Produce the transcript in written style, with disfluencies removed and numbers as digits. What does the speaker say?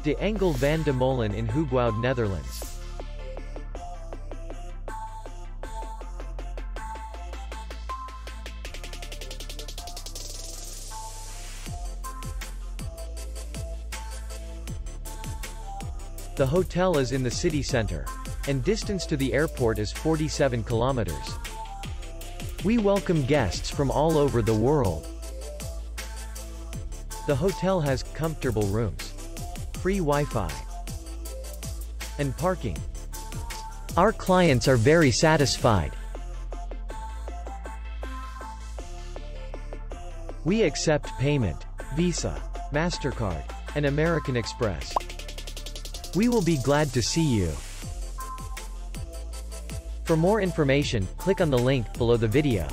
De Engel van de Molen in Hoogwoud, Netherlands. The hotel is in the city center, and distance to the airport is 47 kilometers. We welcome guests from all over the world. The hotel has comfortable rooms, free Wi-Fi, and parking. Our clients are very satisfied. We accept payment, Visa, MasterCard, and American Express. We will be glad to see you. For more information, click on the link below the video.